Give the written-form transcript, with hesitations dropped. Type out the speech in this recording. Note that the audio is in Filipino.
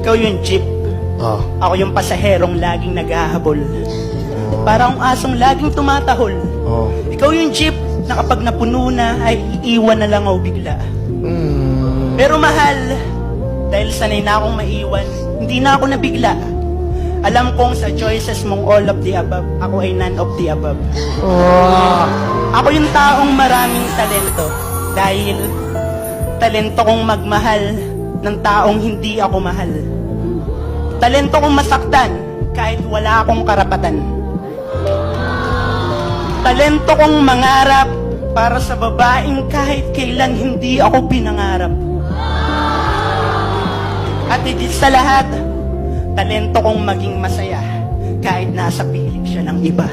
Ikaw yung jeep. Oh. Ako yung pasaherong laging naghahabol. Parang asong laging tumatahol. Oh. Ikaw yung jeep na kapag napuno na ay iiwan na lang ako bigla. Pero mahal, dahil sanay na akong maiwan, hindi na ako nabigla. Alam kong sa choices mong all of the above, ako ay none of the above. Ako yung taong maraming talento dahil talento kong magmahal ng taong hindi ako mahal. Talento kong masaktan kahit wala akong karapatan. Talento kong mangarap para sa babaeng kahit kailan hindi ako pinangarap. At higit sa lahat, talento kong maging masaya kahit nasa piling siya ng iba.